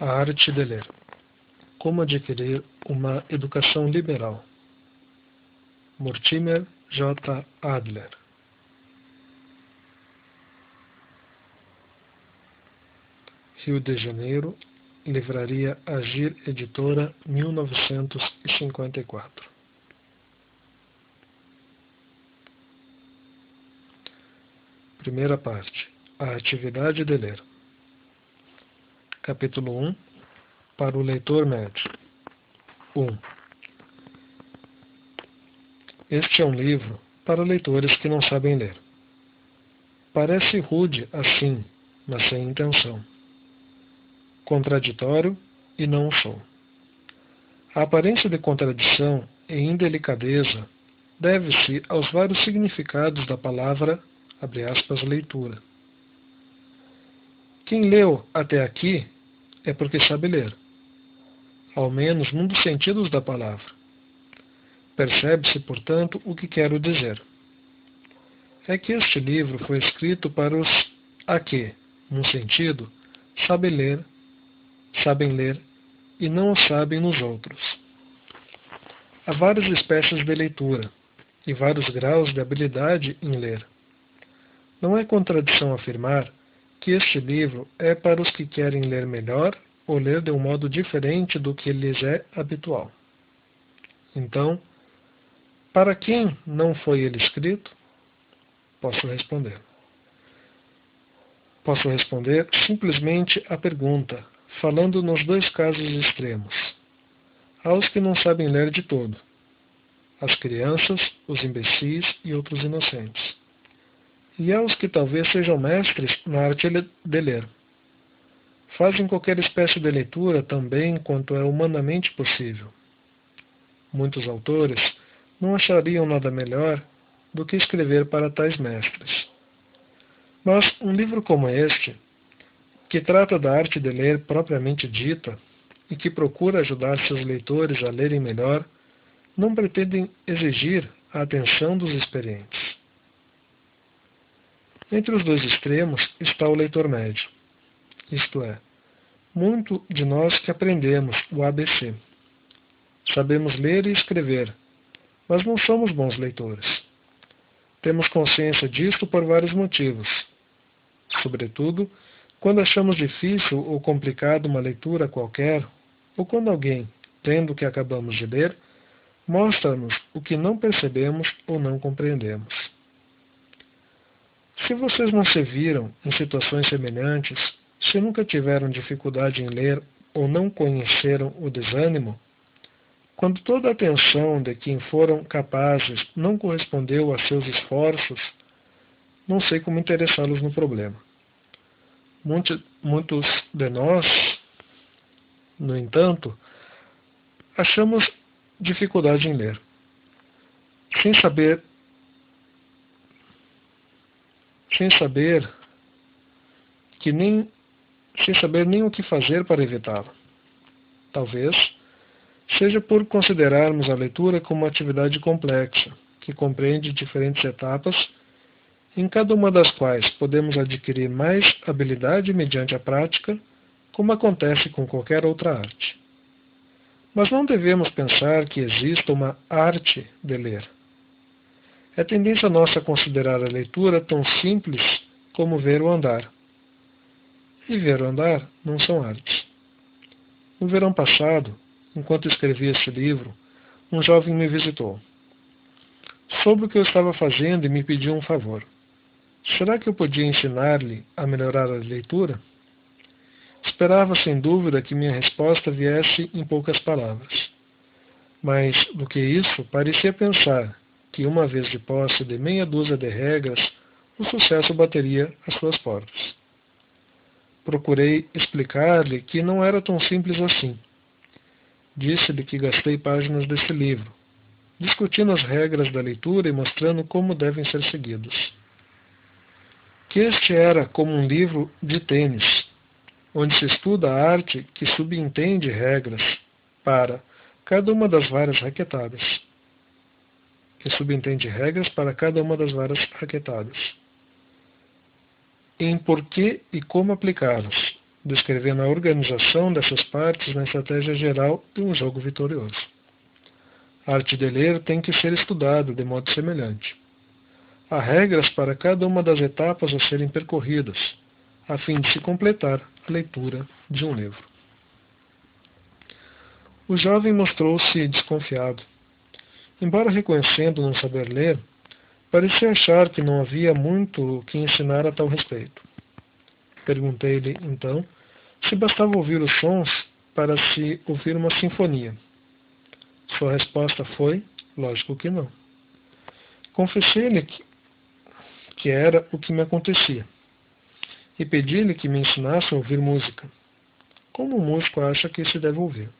A arte de ler. Como adquirir uma educação liberal. Mortimer J. Adler. Rio de Janeiro, Livraria Agir Editora, 1954. Primeira parte. A atividade de ler. Capítulo 1. Para o leitor médio. 1. Este é um livro para leitores que não sabem ler. Parece rude assim, mas sem intenção. Contraditório e não o sou. A aparência de contradição e indelicadeza deve-se aos vários significados da palavra, abre aspas, leitura. Quem leu até aqui é porque sabe ler, ao menos num dos sentidos da palavra. Percebe-se, portanto, o que quero dizer. É que este livro foi escrito para os a que, num sentido, sabem ler e não o sabem nos outros. Há várias espécies de leitura e vários graus de habilidade em ler. Não é contradição afirmar que este livro é para os que querem ler melhor ou ler de um modo diferente do que lhes é habitual. Então, para quem não foi ele escrito? Posso responder simplesmente a pergunta, falando nos dois casos extremos. Aos que não sabem ler de todo, as crianças, os imbecis e outros inocentes. E aos que talvez sejam mestres na arte de ler. Fazem qualquer espécie de leitura também quanto é humanamente possível. Muitos autores não achariam nada melhor do que escrever para tais mestres. Mas um livro como este, que trata da arte de ler propriamente dita e que procura ajudar seus leitores a lerem melhor, não pretende exigir a atenção dos experientes. Entre os dois extremos está o leitor médio, isto é, muito de nós que aprendemos o ABC. Sabemos ler e escrever, mas não somos bons leitores. Temos consciência disto por vários motivos. Sobretudo, quando achamos difícil ou complicado uma leitura qualquer, ou quando alguém, tendo o que acabamos de ler, mostra-nos o que não percebemos ou não compreendemos. Se vocês não se viram em situações semelhantes, se nunca tiveram dificuldade em ler ou não conheceram o desânimo, quando toda a atenção de quem foram capazes não correspondeu a seus esforços, não sei como interessá-los no problema. Muitos de nós, no entanto, achamos dificuldade em ler, sem saber nem o que fazer para evitá-lo. Talvez seja por considerarmos a leitura como uma atividade complexa, que compreende diferentes etapas, em cada uma das quais podemos adquirir mais habilidade mediante a prática, como acontece com qualquer outra arte. Mas não devemos pensar que exista uma arte de ler. É tendência nossa considerar a leitura tão simples como ver ou andar. E ver ou andar não são artes. No verão passado, enquanto escrevia este livro, um jovem me visitou. Soube o que eu estava fazendo e me pediu um favor. Será que eu podia ensinar-lhe a melhorar a leitura? Esperava, sem dúvida, que minha resposta viesse em poucas palavras. Mas, do que isso, parecia pensar que, uma vez de posse de meia dúzia de regras, o sucesso bateria às suas portas. Procurei explicar-lhe que não era tão simples assim. Disse-lhe que gastei páginas desse livro, discutindo as regras da leitura e mostrando como devem ser seguidos. Que este era como um livro de tênis, onde se estuda a arte que subentende regras para cada uma das várias raquetadas. Em por que e como aplicá-las, descrevendo a organização dessas partes na estratégia geral de um jogo vitorioso. A arte de ler tem que ser estudada de modo semelhante. Há regras para cada uma das etapas a serem percorridas, a fim de se completar a leitura de um livro. O jovem mostrou-se desconfiado. Embora reconhecendo não saber ler, parecia achar que não havia muito que ensinar a tal respeito. Perguntei-lhe, então, se bastava ouvir os sons para se ouvir uma sinfonia. Sua resposta foi, lógico que não. Confessei-lhe que era o que me acontecia, e pedi-lhe que me ensinasse a ouvir música. Como um músico acha que se deve ouvir?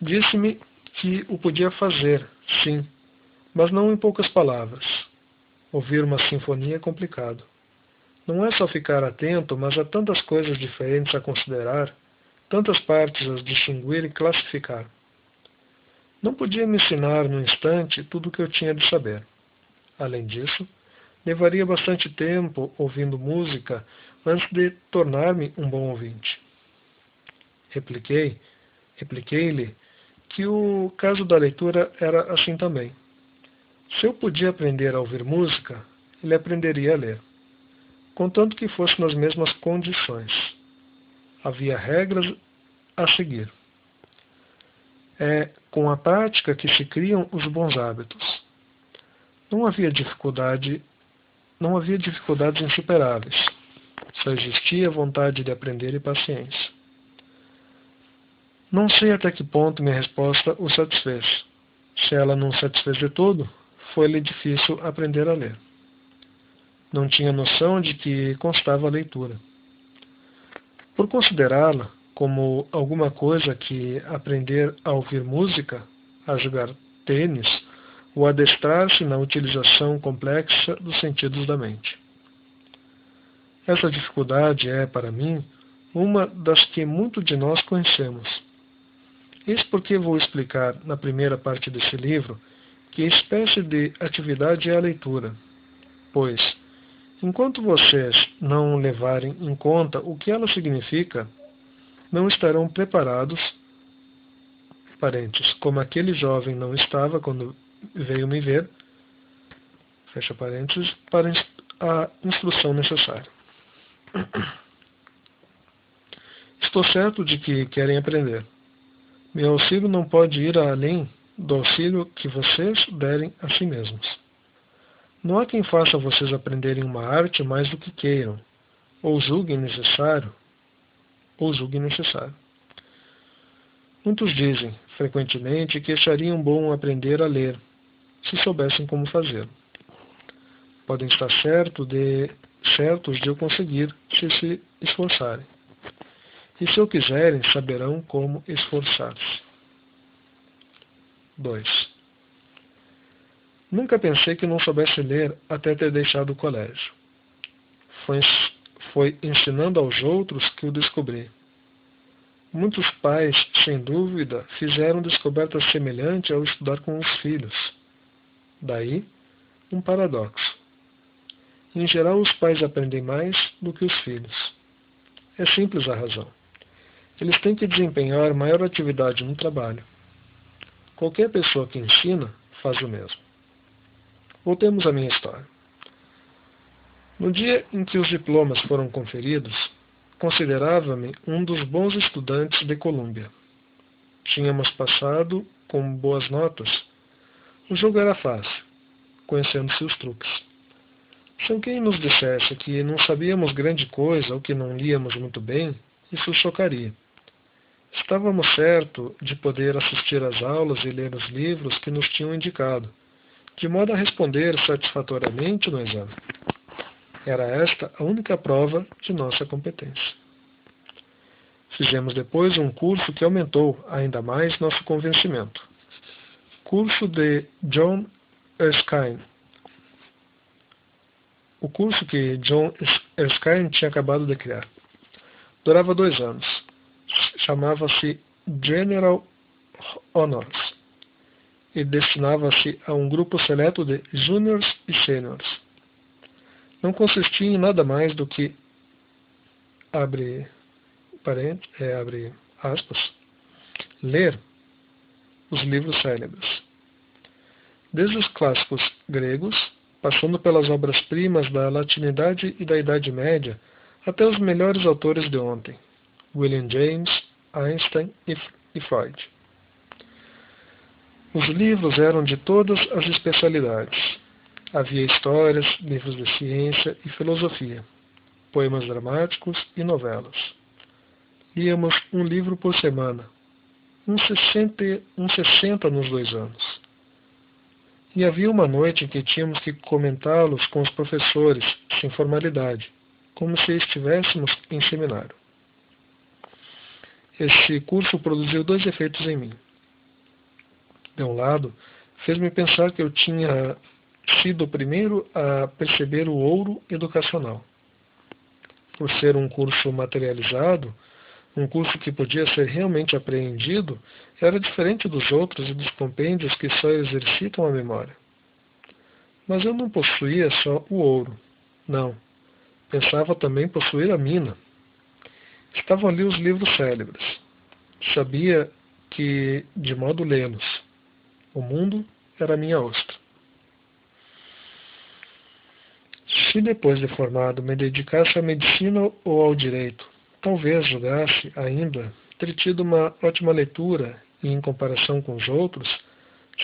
Disse-me que o podia fazer, sim, mas não em poucas palavras. Ouvir uma sinfonia é complicado. Não é só ficar atento, mas há tantas coisas diferentes a considerar, tantas partes a distinguir e classificar. Não podia me ensinar no instante tudo o que eu tinha de saber. Além disso, levaria bastante tempo ouvindo música antes de tornar-me um bom ouvinte. Repliquei-lhe que o caso da leitura era assim também. Se eu podia aprender a ouvir música, ele aprenderia a ler, contanto que fosse nas mesmas condições. Havia regras a seguir. É com a prática que se criam os bons hábitos. Não havia dificuldades insuperáveis. Só existia vontade de aprender e paciência. Não sei até que ponto minha resposta o satisfez. Se ela não satisfez de todo, foi-lhe difícil aprender a ler. Não tinha noção de que constava a leitura. Por considerá-la como alguma coisa que aprender a ouvir música, a jogar tênis ou adestrar-se na utilização complexa dos sentidos da mente. Essa dificuldade é, para mim, uma das que muito de nós conhecemos. Eis porque vou explicar, na primeira parte desse livro, que espécie de atividade é a leitura. Pois, enquanto vocês não levarem em conta o que ela significa, não estarão preparados, como aquele jovem não estava quando veio me ver, fecha parênteses, para a instrução necessária. Estou certo de que querem aprender. Meu auxílio não pode ir além do auxílio que vocês derem a si mesmos. Não há quem faça vocês aprenderem uma arte mais do que queiram, ou julguem necessário. Muitos dizem, frequentemente, que achariam bom aprender a ler, se soubessem como fazê-lo. Podem estar certos de eu conseguir, se esforçarem. E se o quiserem, saberão como esforçar-se. 2. Nunca pensei que não soubesse ler até ter deixado o colégio. Foi ensinando aos outros que o descobri. Muitos pais, sem dúvida, fizeram descobertas semelhantes ao estudar com os filhos. Daí, um paradoxo. Em geral, os pais aprendem mais do que os filhos. É simples a razão. Eles têm que desempenhar maior atividade no trabalho. Qualquer pessoa que ensina faz o mesmo. Voltemos à minha história. No dia em que os diplomas foram conferidos, considerava-me um dos bons estudantes de Colômbia. Tínhamos passado com boas notas. O jogo era fácil, conhecendo-se os truques. Se alguém nos dissesse que não sabíamos grande coisa ou que não líamos muito bem, isso chocaria. Estávamos certos de poder assistir às aulas e ler os livros que nos tinham indicado, de modo a responder satisfatoriamente no exame. Era esta a única prova de nossa competência. Fizemos depois um curso que aumentou ainda mais nosso convencimento. Curso de John Erskine. O curso que John Erskine tinha acabado de criar. Durava 2 anos. Chamava-se General Honors e destinava-se a um grupo seleto de júniores e sêniores. Não consistia em nada mais do que, abre abre aspas, ler os livros célebres. Desde os clássicos gregos, passando pelas obras-primas da latinidade e da Idade Média, até os melhores autores de ontem, William James, Einstein e Freud. Os livros eram de todas as especialidades. Havia histórias, livros de ciência e filosofia, poemas dramáticos e novelas. Líamos um livro por semana, uns 60 nos 2 anos. E havia uma noite em que tínhamos que comentá-los com os professores, sem formalidade, como se estivéssemos em seminário. Esse curso produziu 2 efeitos em mim. De um lado, fez-me pensar que eu tinha sido o primeiro a perceber o ouro educacional. Por ser um curso materializado, um curso que podia ser realmente apreendido, era diferente dos outros e dos compêndios que só exercitam a memória. Mas eu não possuía só o ouro. Não. Pensava também possuir a mina. Estavam ali os livros célebres. Sabia que, de modo lê-los, o mundo era minha ostra. Se depois de formado me dedicasse à medicina ou ao direito, talvez julgasse ainda ter tido uma ótima leitura e, em comparação com os outros,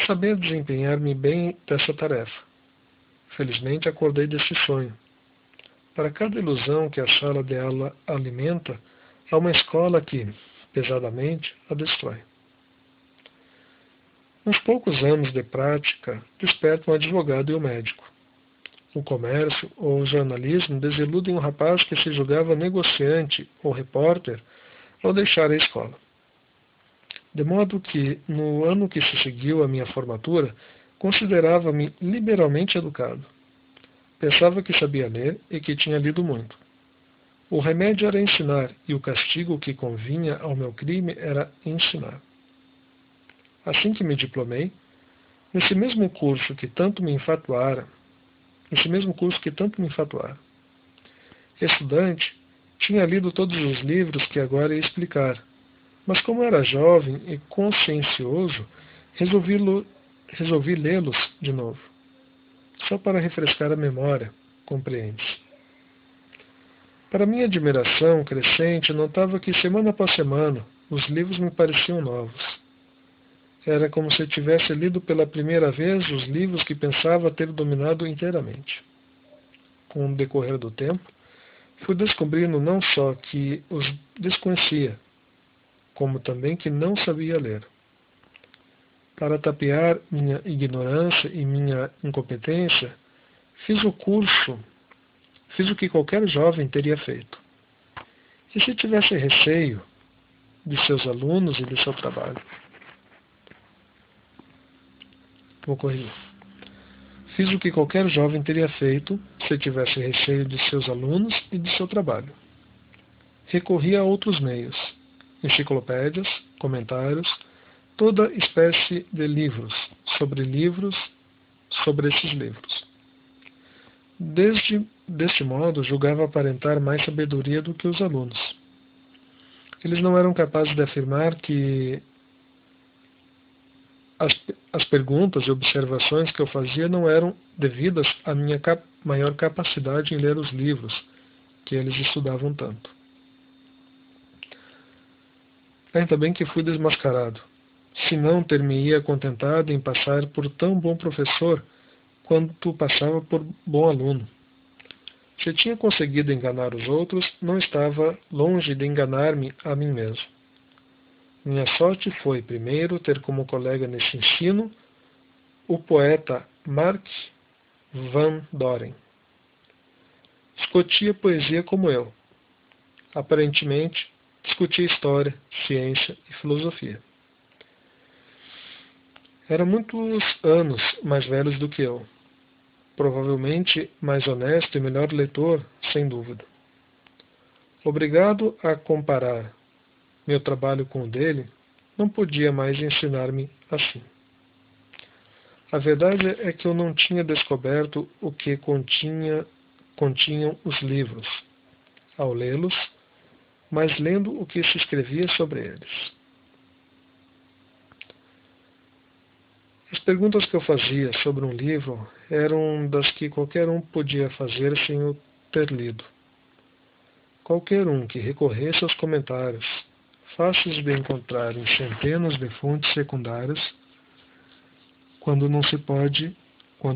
saber desempenhar-me bem dessa tarefa. Felizmente acordei desse sonho. Para cada ilusão que a sala de aula alimenta, há uma escola que, pesadamente, a destrói. Uns poucos anos de prática despertam o advogado e o médico. O comércio ou o jornalismo desiludem um rapaz que se julgava negociante ou repórter ao deixar a escola. De modo que, no ano que se seguiu à minha formatura, considerava-me liberalmente educado. Pensava que sabia ler e que tinha lido muito. O remédio era ensinar, e o castigo que convinha ao meu crime era ensinar. Assim que me diplomei, nesse mesmo curso que tanto me enfatuara, estudante, tinha lido todos os livros que agora ia explicar, mas como era jovem e consciencioso, resolvi lê-los de novo, só para refrescar a memória, compreende-se. Para minha admiração crescente, notava que semana após semana os livros me pareciam novos. Era como se tivesse lido pela primeira vez os livros que pensava ter dominado inteiramente. Com o decorrer do tempo, fui descobrindo não só que os desconhecia, como também que não sabia ler. Para tapear minha ignorância e minha incompetência, fiz o que qualquer jovem teria feito. E se tivesse receio de seus alunos e de seu trabalho? Vou corrigir. Fiz o que qualquer jovem teria feito se tivesse receio de seus alunos e de seu trabalho. Recorri a outros meios, enciclopédias, comentários, toda espécie de livros sobre esses livros. Deste modo, julgava aparentar mais sabedoria do que os alunos. Eles não eram capazes de afirmar que as perguntas e observações que eu fazia não eram devidas à minha maior capacidade em ler os livros que eles estudavam tanto. Ainda bem que fui desmascarado, senão ter-me-ia contentado em passar por tão bom professor quanto passava por bom aluno. Se tinha conseguido enganar os outros, não estava longe de enganar-me a mim mesmo. Minha sorte foi, primeiro, ter como colega nesse ensino o poeta Mark Van Doren. Discutia poesia como eu. Aparentemente, discutia história, ciência e filosofia. Era muitos anos mais velhos do que eu. Provavelmente mais honesto e melhor leitor, sem dúvida. Obrigado a comparar meu trabalho com o dele, não podia mais ensinar-me assim. A verdade é que eu não tinha descoberto o que continham os livros. Ao lê-los, mas lendo o que se escrevia sobre eles. As perguntas que eu fazia sobre um livro eram das que qualquer um podia fazer sem o ter lido. Qualquer um que recorresse aos comentários, fáceis de encontrar em centenas de fontes secundárias, quando não se pode, ou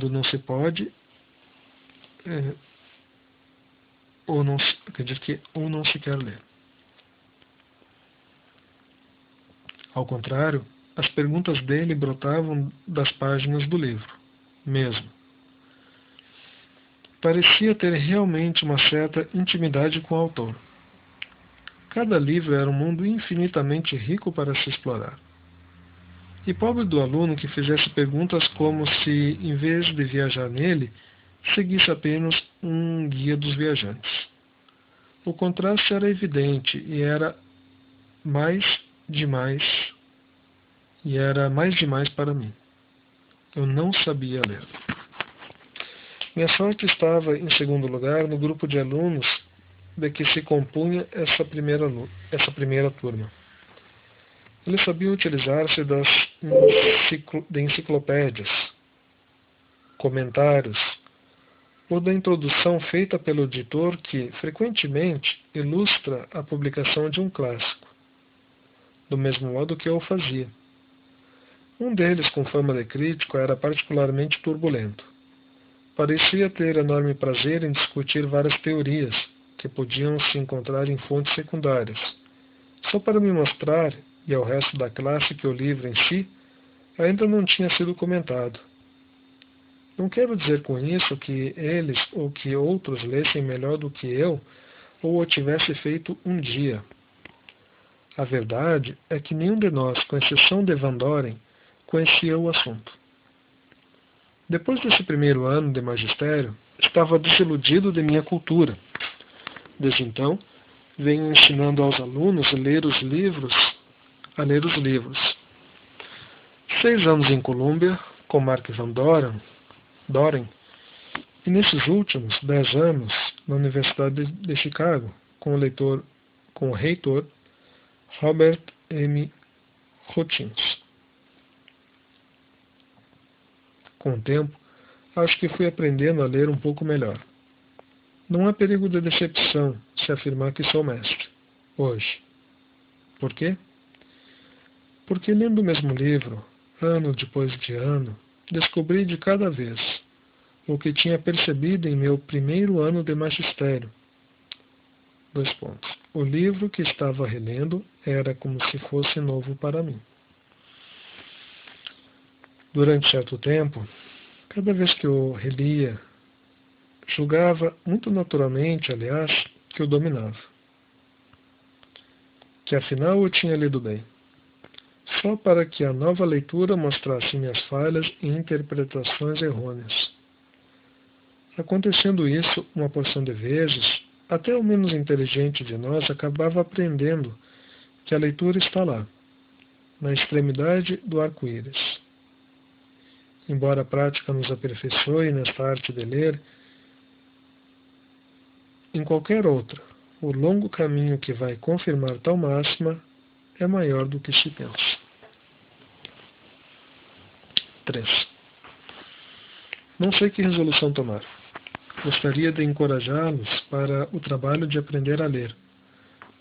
não se quer ler. Ao contrário, as perguntas dele brotavam das páginas do livro, mesmo. Parecia ter realmente uma certa intimidade com o autor. Cada livro era um mundo infinitamente rico para se explorar. E pobre do aluno que fizesse perguntas como se, em vez de viajar nele, seguisse apenas um guia dos viajantes. O contraste era evidente e era mais demais para mim. Eu não sabia ler. Minha sorte estava, em segundo lugar, no grupo de alunos de que se compunha essa primeira turma. Eles sabiam utilizar-se de enciclopédias, comentários, ou da introdução feita pelo editor que, frequentemente, ilustra a publicação de um clássico, do mesmo modo que eu o fazia. Um deles, com fama de crítico, era particularmente turbulento. Parecia ter enorme prazer em discutir várias teorias que podiam se encontrar em fontes secundárias, só para me mostrar, e ao resto da classe, que o livro em si ainda não tinha sido comentado. Não quero dizer com isso que eles ou que outros lessem melhor do que eu ou o tivesse feito um dia. A verdade é que nenhum de nós, com exceção de Van Doren, conhecia o assunto. Depois desse primeiro ano de magistério, estava desiludido de minha cultura. Desde então, venho ensinando aos alunos a ler os livros. 6 anos em Colômbia, com Mark Van Doren, e nesses últimos 10 anos na Universidade de Chicago, com o reitor Robert M. Hutchins. Com o tempo, acho que fui aprendendo a ler um pouco melhor. Não há perigo de decepção se afirmar que sou mestre, hoje. Por quê? Porque lendo o mesmo livro, ano depois de ano, descobri de cada vez o que tinha percebido em meu primeiro ano de magistério. O livro que estava relendo era como se fosse novo para mim. Durante certo tempo, cada vez que eu relia, julgava, muito naturalmente, aliás, que eu dominava. Que afinal eu tinha lido bem. Só para que a nova leitura mostrasse minhas falhas e interpretações errôneas. Acontecendo isso uma porção de vezes, até o menos inteligente de nós acabava aprendendo que a leitura está lá, na extremidade do arco-íris. Embora a prática nos aperfeiçoe nesta arte de ler, em qualquer outra, o longo caminho que vai confirmar tal máxima é maior do que se pensa. 3. Não sei que resolução tomar. Gostaria de encorajá-los para o trabalho de aprender a ler,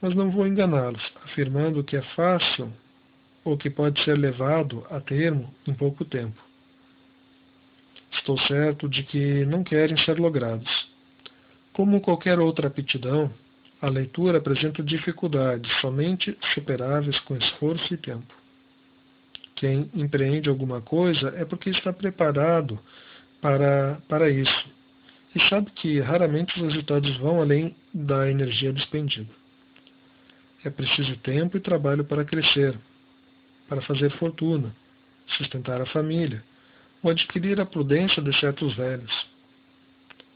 mas não vou enganá-los, afirmando que é fácil ou que pode ser levado a termo em pouco tempo. Estou certo de que não querem ser logrados. Como qualquer outra aptidão, a leitura apresenta dificuldades somente superáveis com esforço e tempo. Quem empreende alguma coisa é porque está preparado para isso e sabe que raramente os resultados vão além da energia despendida. É preciso tempo e trabalho para crescer, para fazer fortuna, sustentar a família, ou adquirir a prudência de certos velhos.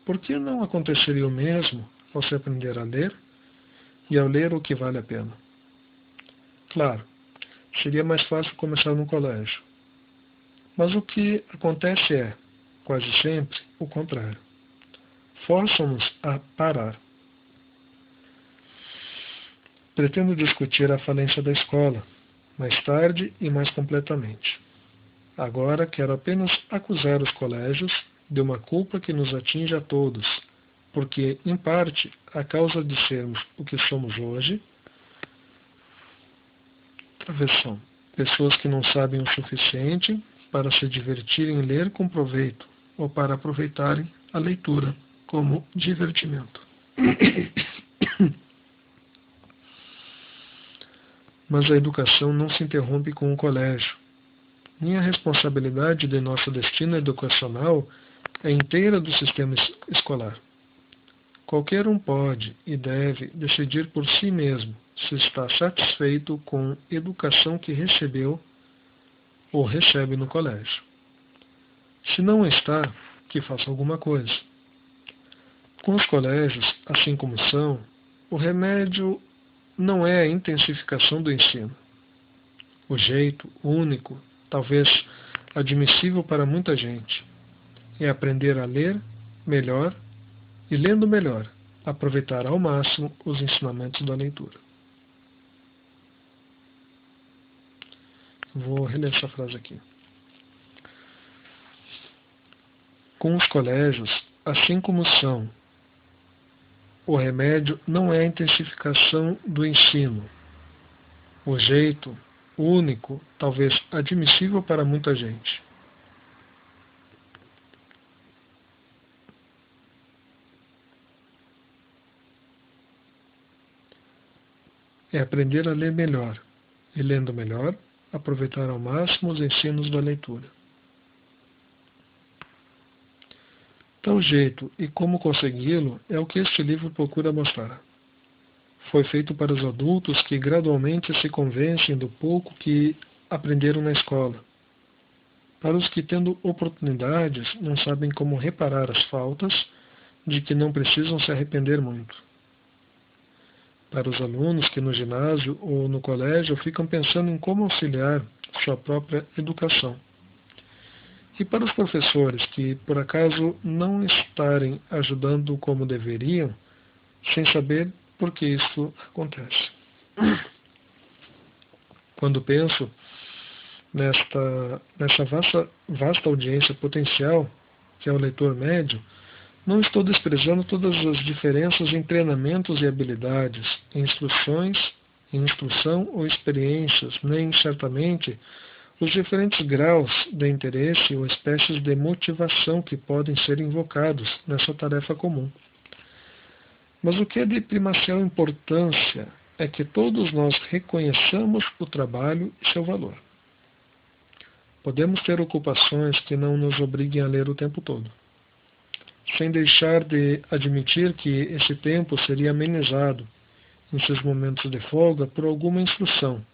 Por que não aconteceria o mesmo ao se aprender a ler e ao ler o que vale a pena? Claro, seria mais fácil começar no colégio. Mas o que acontece é, quase sempre, o contrário. Forçam-nos a parar. pretendo discutir a falência da escola, mais tarde e mais completamente. Agora quero apenas acusar os colégios de uma culpa que nos atinge a todos, porque, em parte, a causa de sermos o que somos hoje, talvez são pessoas que não sabem o suficiente para se divertirem em ler com proveito, ou para aproveitarem a leitura como divertimento. Mas a educação não se interrompe com o colégio. Nem a responsabilidade de nosso destino educacional é inteira do sistema escolar. Qualquer um pode e deve decidir por si mesmo se está satisfeito com a educação que recebeu ou recebe no colégio. Se não está, que faça alguma coisa. Com os colégios, assim como são, o remédio não é a intensificação do ensino. O jeito único, talvez admissível para muita gente, é aprender a ler melhor e, lendo melhor, aproveitar ao máximo os ensinamentos da leitura. Vou reler essa frase aqui. Com os colégios, assim como são, o remédio não é a intensificação do ensino. O jeito único, talvez admissível para muita gente, é aprender a ler melhor e, lendo melhor, aproveitar ao máximo os ensinos da leitura. Tal jeito e como consegui-lo é o que este livro procura mostrar. Foi feito para os adultos que gradualmente se convencem do pouco que aprenderam na escola. Para os que, tendo oportunidades, não sabem como reparar as faltas, de que não precisam se arrepender muito. Para os alunos que no ginásio ou no colégio ficam pensando em como auxiliar sua própria educação. E para os professores que, por acaso, não estarem ajudando como deveriam, sem saber por que isso acontece. Quando penso nessa vasta audiência potencial, que é o leitor médio, não estou desprezando todas as diferenças em treinamentos e habilidades, em instrução ou experiências, nem, certamente, os diferentes graus de interesse ou espécies de motivação que podem ser invocados nessa tarefa comum. Mas o que é de primacial importância é que todos nós reconheçamos o trabalho e seu valor. Podemos ter ocupações que não nos obriguem a ler o tempo todo, sem deixar de admitir que esse tempo seria amenizado em seus momentos de folga por alguma instrução,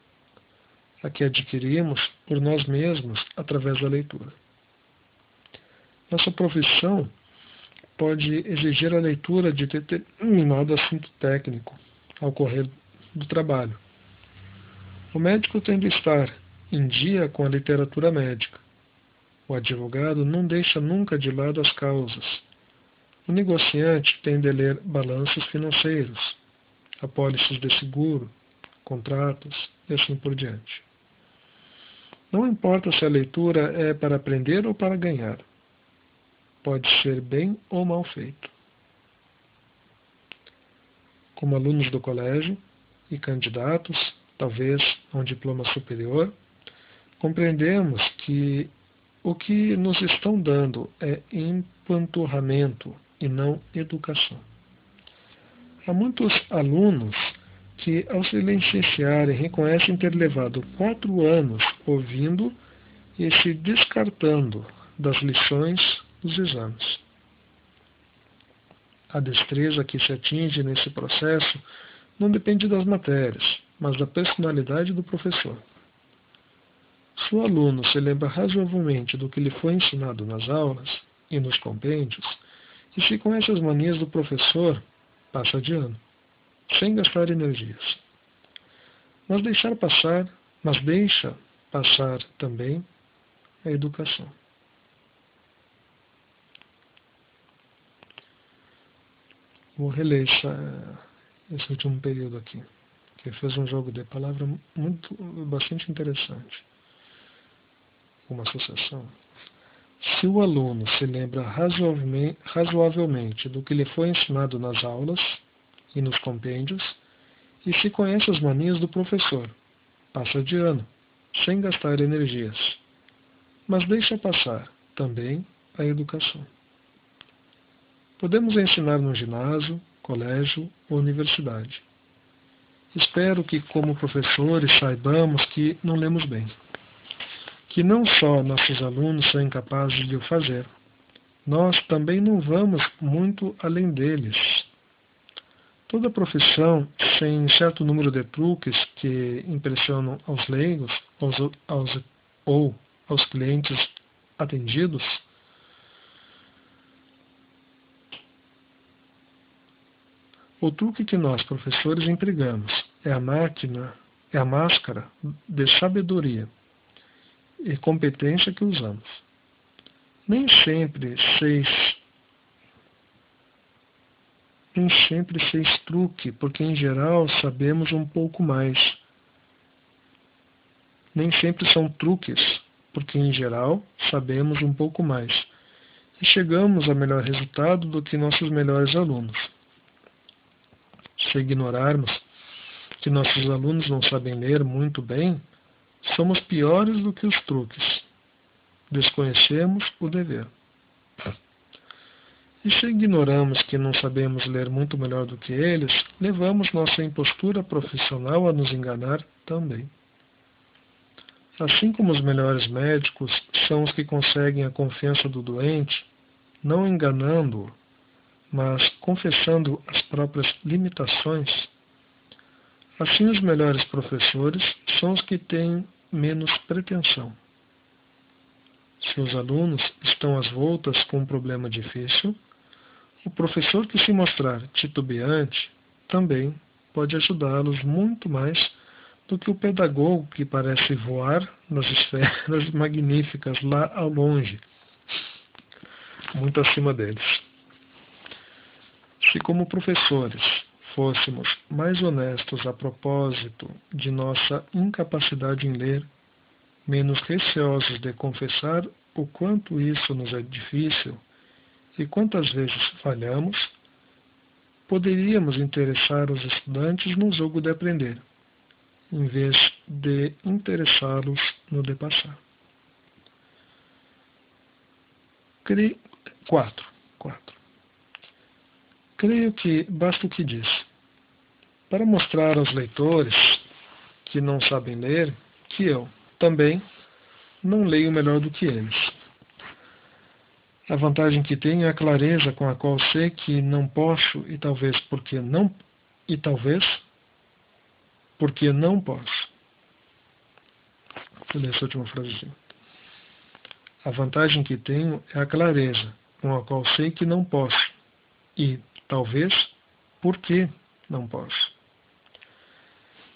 a que adquirimos por nós mesmos através da leitura. Nossa profissão pode exigir a leitura de determinado assunto técnico ao correr do trabalho. O médico tem de estar em dia com a literatura médica. O advogado não deixa nunca de lado as causas. O negociante tem de ler balanços financeiros, apólices de seguro, contratos e assim por diante. Não importa se a leitura é para aprender ou para ganhar. Pode ser bem ou mal feito. Como alunos do colégio e candidatos, talvez a um diploma superior, compreendemos que o que nos estão dando é empanturramento e não educação. Há muitos alunos que, ao se licenciarem, reconhecem ter levado 4 anos ouvindo e se descartando das lições dos exames. A destreza que se atinge nesse processo não depende das matérias, mas da personalidade do professor. Se o aluno se lembra razoavelmente do que lhe foi ensinado nas aulas e nos compêndios, e se conhece as manias do professor, passa de ano, sem gastar energias. Mas deixa passar também a educação. Vou reler esse último período aqui, que fez um jogo de palavras bastante interessante. Uma associação. Se o aluno se lembra razoavelmente do que lhe foi ensinado nas aulas e nos compêndios, e se conhece as manias do professor, passa de ano, sem gastar energias, mas deixa passar também a educação. Podemos ensinar no ginásio, colégio ou universidade. Espero que, como professores, saibamos que não lemos bem, que não só nossos alunos são incapazes de o fazer, nós também não vamos muito além deles. Toda profissão, sem certo número de truques que impressionam aos leigos ou aos clientes atendidos, o truque que nós, professores, empregamos é a máscara de sabedoria e competência que usamos. Nem sempre seis truque, porque em geral sabemos um pouco mais. Nem sempre são truques, porque em geral sabemos um pouco mais. E chegamos a melhor resultado do que nossos melhores alunos. Se ignorarmos que nossos alunos não sabem ler muito bem, somos piores do que os truques. Desconhecemos o dever. E se ignoramos que não sabemos ler muito melhor do que eles, levamos nossa impostura profissional a nos enganar também. Assim como os melhores médicos são os que conseguem a confiança do doente, não enganando-o, mas confessando as próprias limitações, assim os melhores professores são os que têm menos pretensão. Se os alunos estão às voltas com um problema difícil, o professor que se mostrar titubeante também pode ajudá-los muito mais do que o pedagogo que parece voar nas esferas magníficas lá ao longe, muito acima deles. Se como professores fôssemos mais honestos a propósito de nossa incapacidade em ler, menos receosos de confessar o quanto isso nos é difícil e quantas vezes falhamos, poderíamos interessar os estudantes no jogo de aprender, em vez de interessá-los no de passar. 4. Creio que basta o que diz. Para mostrar aos leitores que não sabem ler, que eu, também, não leio melhor do que eles. A vantagem que tenho é a clareza com a qual sei que não posso e talvez porque não posso. Vou ler essa última frasezinha. A vantagem que tenho é a clareza com a qual sei que não posso e talvez porque não posso.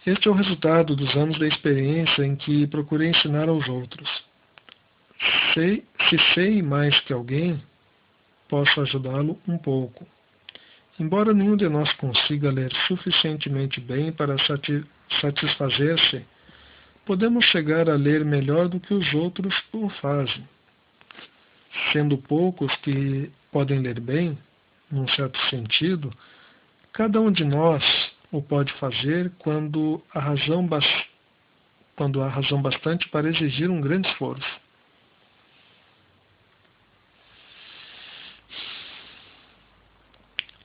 Este é o resultado dos anos de experiência em que procurei ensinar aos outros. Se sei mais que alguém, posso ajudá-lo um pouco. Embora nenhum de nós consiga ler suficientemente bem para satisfazer-se, podemos chegar a ler melhor do que os outros o fazem. Sendo poucos que podem ler bem, num certo sentido, cada um de nós o pode fazer quando há razão bastante para exigir um grande esforço.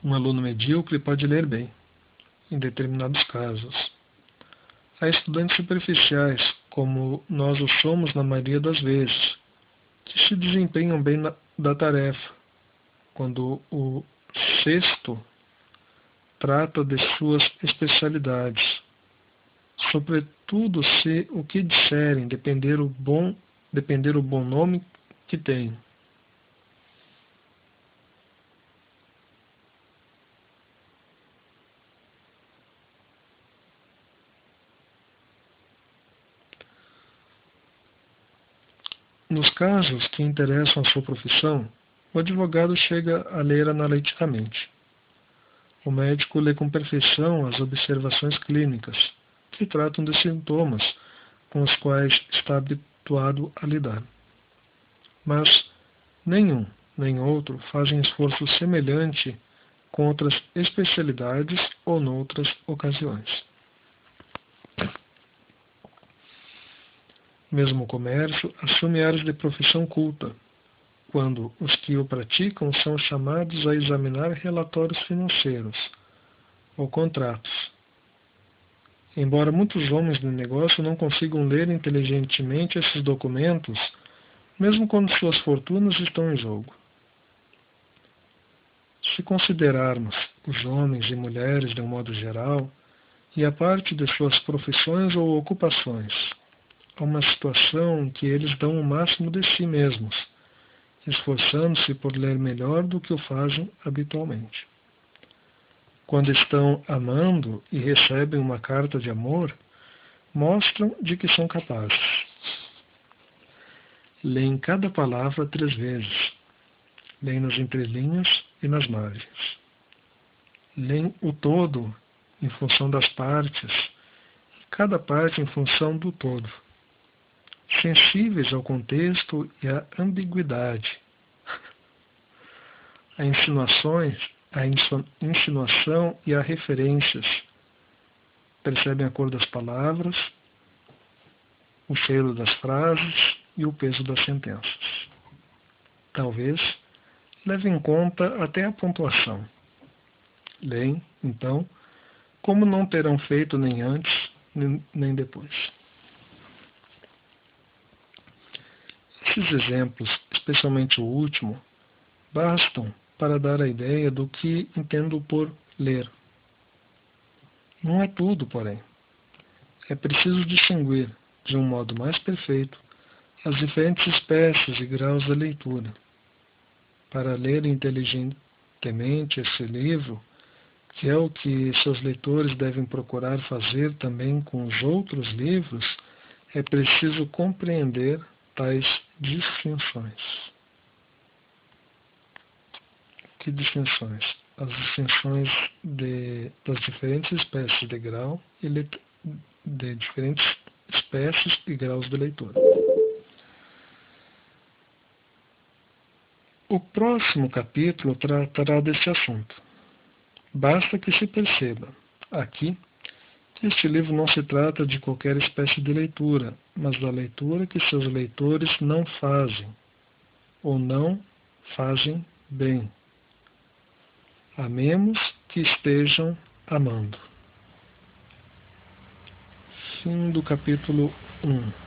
Um aluno medíocre pode ler bem, em determinados casos. Há estudantes superficiais, como nós o somos na maioria das vezes, que se desempenham bem da tarefa, quando o sexto trata de suas especialidades, sobretudo se o que disserem depender o bom nome que tem. Nos casos que interessam a sua profissão, o advogado chega a ler analiticamente. O médico lê com perfeição as observações clínicas, que tratam de sintomas com os quais está habituado a lidar. Mas nenhum nem outro fazem esforço semelhante com outras especialidades ou noutras ocasiões. Mesmo o comércio assume áreas de profissão culta, quando os que o praticam são chamados a examinar relatórios financeiros ou contratos. Embora muitos homens de negócio não consigam ler inteligentemente esses documentos, mesmo quando suas fortunas estão em jogo. Se considerarmos os homens e mulheres de um modo geral, e a parte de suas profissões ou ocupações, há uma situação em que eles dão o máximo de si mesmos, esforçando-se por ler melhor do que o fazem habitualmente. Quando estão amando e recebem uma carta de amor, mostram de que são capazes. Leem cada palavra 3 vezes. Leem nas entrelinhas e nas margens. Leem o todo em função das partes, cada parte em função do todo. Sensíveis ao contexto e à ambiguidade. A insinuação e a referências. Percebem a cor das palavras, o cheiro das frases e o peso das sentenças. Talvez levem em conta até a pontuação. Leem, então, como não terão feito nem antes, nem depois. Esses exemplos, especialmente o último, bastam para dar a ideia do que entendo por ler. Não é tudo, porém. É preciso distinguir, de um modo mais perfeito, as diferentes espécies e graus da leitura. Para ler inteligentemente esse livro, que é o que seus leitores devem procurar fazer também com os outros livros, é preciso compreender tais distinções. Que distinções? As distinções das diferentes espécies de grau e de diferentes espécies e graus de leitura. O próximo capítulo tratará desse assunto. Basta que se perceba, aqui, que este livro não se trata de qualquer espécie de leitura, mas da leitura que seus leitores não fazem, ou não fazem bem, a menos que estejam amando. Fim do capítulo 1.